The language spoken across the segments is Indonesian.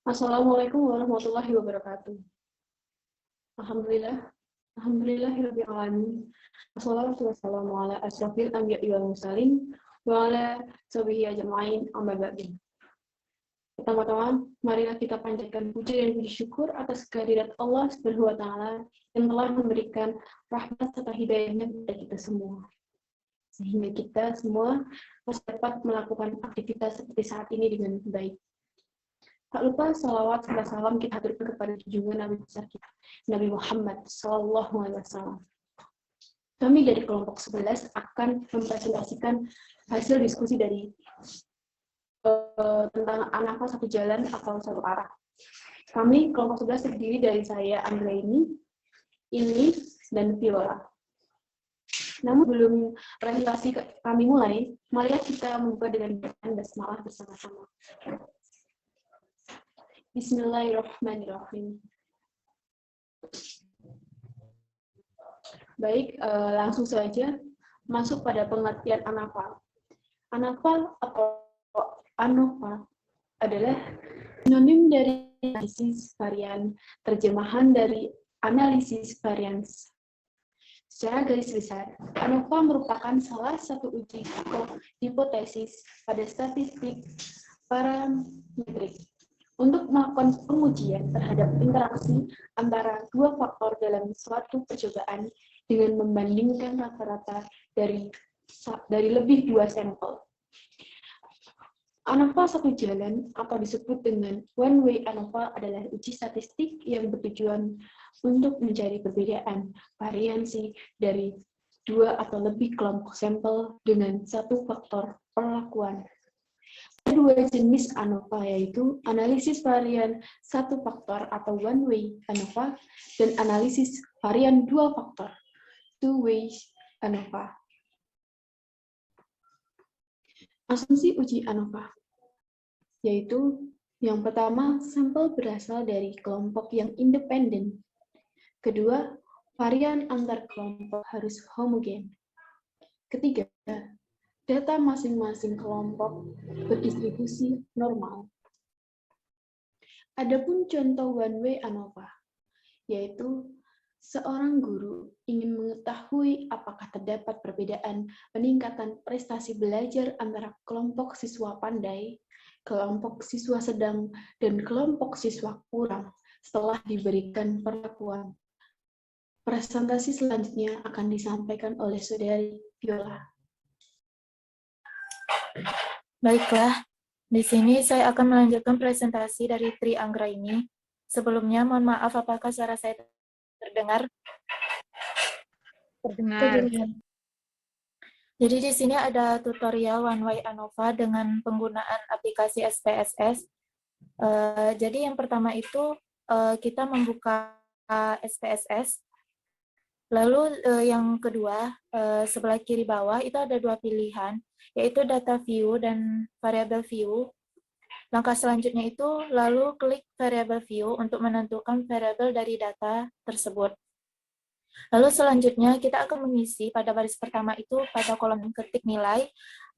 Assalamualaikum warahmatullahi wabarakatuh. Alhamdulillahirabbil alamin. Wassalatu wassalamu ala asyrofil anbiya'i wal mursalin wa ala sahbihi ajma'in amma ba'du. Pertama-tama, marilah kita panjatkan puji dan puji syukur atas kehadirat Allah Subhanahu wa taala yang telah memberikan rahmat serta hidayahnya kepada kita semua. Sehingga kita semua masih dapat melakukan aktivitas seperti saat ini dengan baik. Tak lupa salawat serta salam kita haturkan kepada junjungan Nabi besar kita, Nabi Muhammad SAW. Kami dari kelompok 11 akan mempresentasikan hasil diskusi dari tentang An-Nafal satu jalan atau satu arah. Kami kelompok 11 terdiri dari saya, Anggraini, dan Viola. Namun belum presentasi kami mulai, marilah kita membuka dengan bacaan basmalah bersama-sama. Bismillahirrahmanirrahim. Baik, langsung saja masuk pada pengertian An-Nafal. An-Nafal atau An-Nafal adalah sinonim dari analisis varian, terjemahan dari analisis varians. Secara garis besar, An-Nafal merupakan salah satu uji hipotesis pada statistik parametrik untuk melakukan pengujian terhadap interaksi antara dua faktor dalam suatu percobaan dengan membandingkan rata-rata dari lebih dua sampel. An-Nafal satu jalan atau disebut dengan one-way An-Nafal adalah uji statistik yang bertujuan untuk mencari perbedaan variansi dari dua atau lebih kelompok sampel dengan satu faktor perlakuan. Ada dua jenis An-Nafal, yaitu analisis varian satu faktor atau one-way An-Nafal dan analisis varian dua faktor two-way An-Nafal. Asumsi uji An-Nafal, yaitu yang pertama, sampel berasal dari kelompok yang independen. Kedua, varian antar kelompok harus homogen. Ketiga, data masing-masing kelompok berdistribusi normal. Adapun contoh one-way An-Nafal, yaitu seorang guru ingin mengetahui apakah terdapat perbedaan peningkatan prestasi belajar antara kelompok siswa pandai, kelompok siswa sedang, dan kelompok siswa kurang setelah diberikan perlakuan. Presentasi selanjutnya akan disampaikan oleh Saudari Viola. Baiklah, di sini saya akan melanjutkan presentasi dari Tri Anggraini. Sebelumnya, mohon maaf apakah suara saya terdengar? Terdengar. Jadi di sini ada tutorial one-way An-Nafal dengan penggunaan aplikasi SPSS. Jadi yang pertama itu kita membuka SPSS. Lalu yang kedua, sebelah kiri bawah itu ada dua pilihan, yaitu data view dan variable view. Langkah selanjutnya itu lalu klik variable view untuk menentukan variabel dari data tersebut. Lalu selanjutnya kita akan mengisi pada baris pertama itu pada kolom ketik nilai,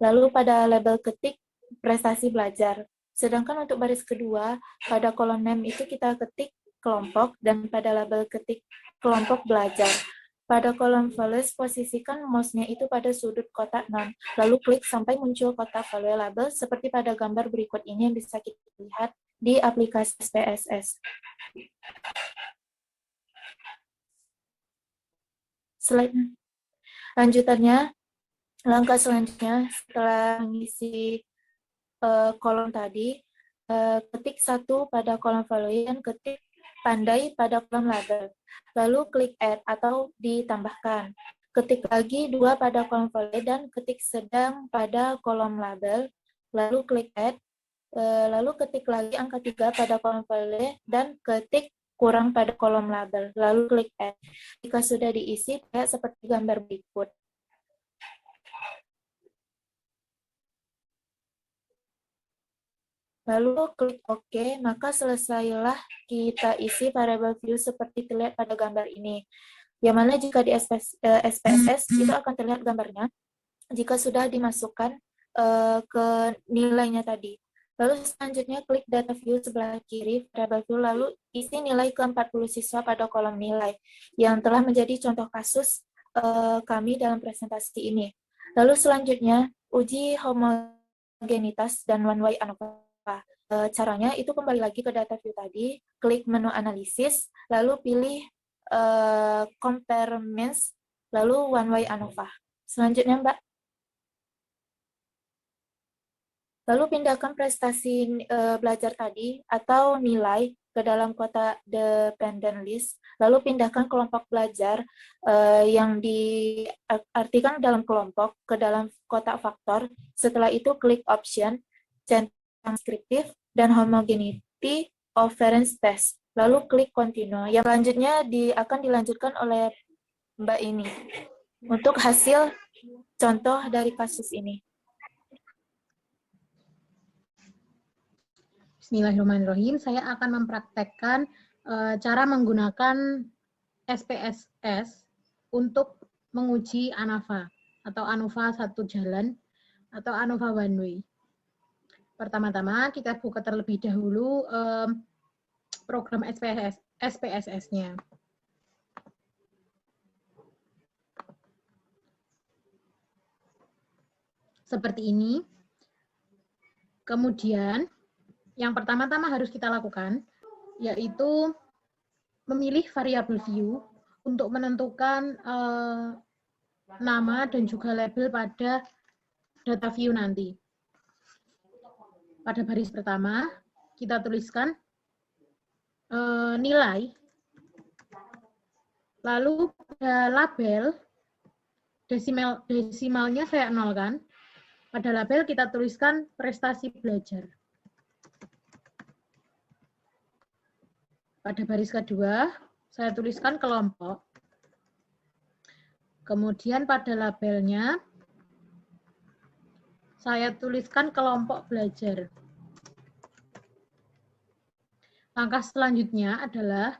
lalu pada label ketik prestasi belajar. Sedangkan untuk baris kedua, pada kolom name itu kita ketik kelompok dan pada label ketik kelompok belajar. Pada kolom values, posisikan mouse-nya itu pada sudut kotak non, lalu klik sampai muncul kotak value label seperti pada gambar berikut ini yang bisa kita lihat di aplikasi SPSS. Lanjutannya, langkah selanjutnya setelah mengisi kolom tadi, ketik 1 pada kolom value dan ketik pandai pada kolom label. Lalu klik add atau ditambahkan. Ketik lagi 2 pada kolom value dan ketik sedang pada kolom label. Lalu klik add. Lalu ketik lagi angka 3 pada kolom value dan ketik kurang pada kolom label. Lalu klik add. Jika sudah diisi, kayak seperti gambar berikut. Lalu klik OK, maka selesailah kita isi variable view seperti terlihat pada gambar ini. Yang mana jika di SPSS itu akan terlihat gambarnya. Jika sudah dimasukkan ke nilainya tadi. Lalu selanjutnya klik data view sebelah kiri, variable view, lalu isi nilai ke 40 siswa pada kolom nilai, yang telah menjadi contoh kasus kami dalam presentasi ini. Lalu selanjutnya, uji homogenitas dan one way ANOVA. Caranya itu kembali lagi ke data view tadi, klik menu analisis, lalu pilih compare means, lalu one way ANOVA. Selanjutnya, Mbak. Lalu pindahkan prestasi belajar tadi atau nilai ke dalam kotak dependent list, lalu pindahkan kelompok belajar yang diartikan dalam kelompok ke dalam kotak faktor. Setelah itu klik option, centang deskriptif, dan homogeneity of variance test. Lalu klik continue. Yang selanjutnya akan dilanjutkan oleh Mbak ini untuk hasil contoh dari kasus ini. Bismillahirrahmanirrahim. Saya akan mempraktekkan cara menggunakan SPSS untuk menguji ANOVA atau ANOVA satu jalan atau ANOVA one way. Pertama-tama kita buka terlebih dahulu program SPSS-nya. Seperti ini. Kemudian yang pertama-tama harus kita lakukan yaitu memilih variabel view untuk menentukan nama dan juga label pada data view nanti. Pada baris pertama, kita tuliskan nilai, lalu pada label, desimalnya saya nolkan, pada label kita tuliskan prestasi belajar. Pada baris kedua, saya tuliskan kelompok. Kemudian pada labelnya, saya tuliskan kelompok belajar. Langkah selanjutnya adalah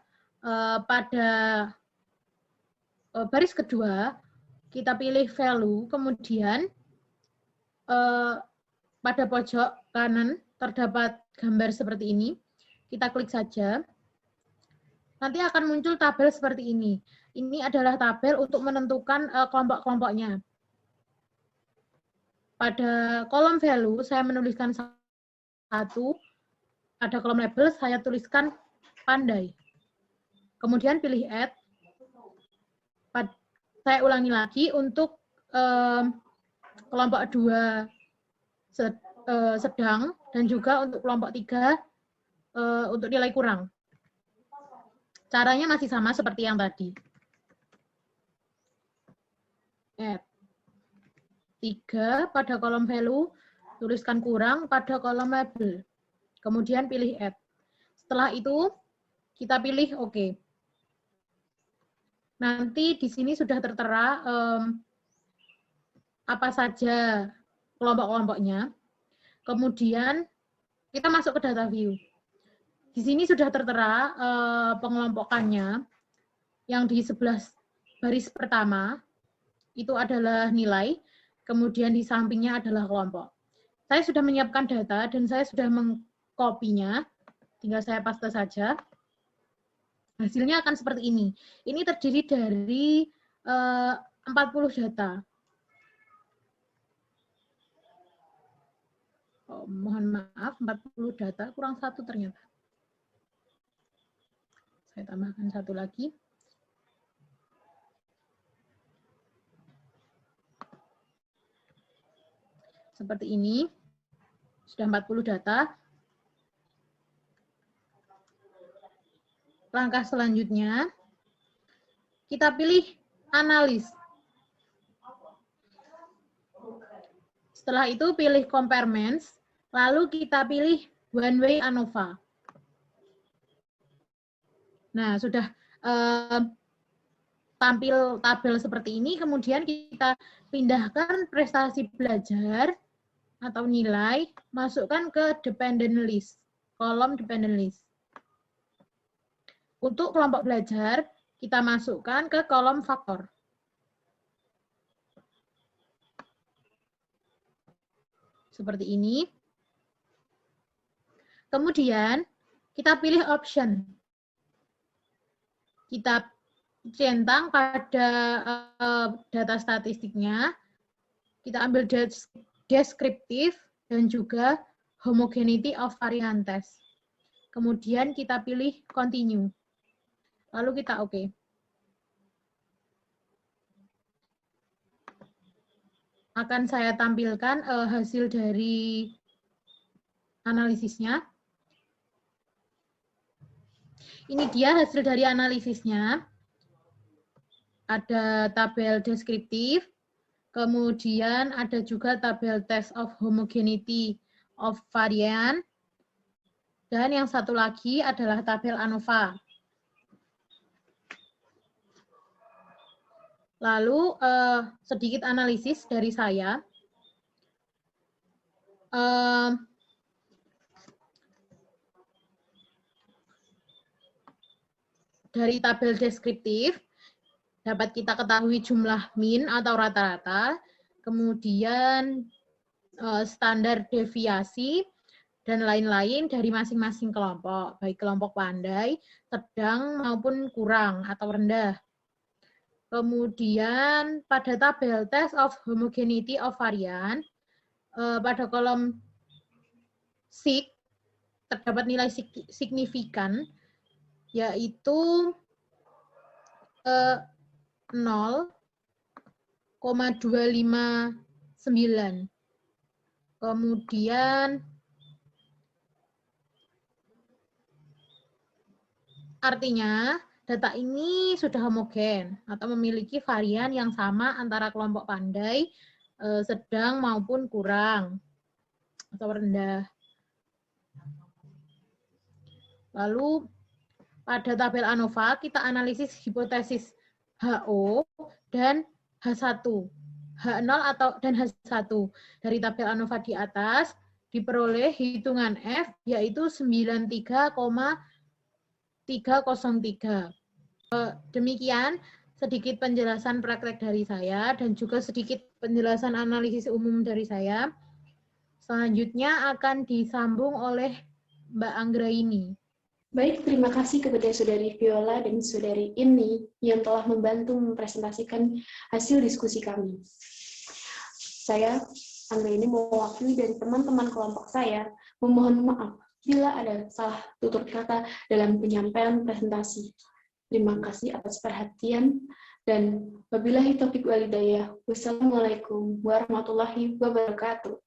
pada baris kedua, kita pilih value, kemudian pada pojok kanan terdapat gambar seperti ini. Kita klik saja. Nanti akan muncul tabel seperti ini. Ini adalah tabel untuk menentukan kelompok-kelompoknya. Pada kolom value, saya menuliskan 1. Pada kolom label, saya tuliskan pandai. Kemudian pilih add. Saya ulangi lagi untuk kelompok 2 sedang dan juga untuk kelompok 3 untuk nilai kurang. Caranya masih sama seperti yang tadi. Add. 3 pada kolom value, tuliskan kurang pada kolom label. Kemudian pilih add. Setelah itu, kita pilih OK. Nanti di sini sudah tertera apa saja kelompok-kelompoknya. Kemudian kita masuk ke data view. Di sini sudah tertera pengelompokannya. Yang di sebelah baris pertama itu adalah nilai, kemudian di sampingnya adalah kelompok. Saya sudah menyiapkan data dan saya sudah mengkopinya, tinggal saya paste saja. Hasilnya akan seperti ini. Ini terdiri dari 40 data. Oh, mohon maaf, 40 data, kurang 1 ternyata. Saya tambahkan 1 lagi. Seperti ini. Sudah 40 data. Langkah selanjutnya, kita pilih analis. Setelah itu pilih compare means, lalu kita pilih one way ANOVA. Nah, sudah tampil tabel seperti ini, kemudian kita pindahkan prestasi belajar atau nilai, masukkan ke dependent list, kolom dependent list. Untuk kelompok belajar, kita masukkan ke kolom faktor. seperti ini. Kemudian kita pilih option. Kita centang pada data statistiknya. Kita ambil deskriptif dan juga homogeneity of variant test. Kemudian kita pilih continue. Lalu kita oke. Akan saya tampilkan hasil dari analisisnya. Ini dia hasil dari analisisnya. Ada tabel deskriptif, kemudian ada juga tabel test of homogeneity of variant, dan yang satu lagi adalah tabel ANOVA. Lalu sedikit analisis dari saya. Dari tabel deskriptif dapat kita ketahui jumlah min atau rata-rata, kemudian standar deviasi dan lain-lain dari masing-masing kelompok, baik kelompok pandai, sedang maupun kurang atau rendah. Kemudian pada tabel test of homogeneity of variant, pada kolom sig terdapat nilai signifikan, yaitu 0,259. Kemudian artinya data ini sudah homogen atau memiliki varian yang sama antara kelompok pandai, sedang maupun kurang atau rendah. Lalu pada tabel ANOVA kita analisis hipotesis HO dan H1. H0 dan H1 dari tabel ANOVA di atas diperoleh hitungan F yaitu 93,303. Demikian sedikit penjelasan praktek dari saya dan juga sedikit penjelasan analisis umum dari saya. Selanjutnya akan disambung oleh Mbak Anggraini. Baik, terima kasih kepada Saudari Viola dan Saudari Inni yang telah membantu mempresentasikan hasil diskusi kami. Saya, Anggraini, mewakili dari teman-teman kelompok saya, memohon maaf bila ada salah tutur kata dalam penyampaian presentasi. Terima kasih atas perhatian dan wabillahi taufiq wal hidayah. Wassalamualaikum warahmatullahi wabarakatuh.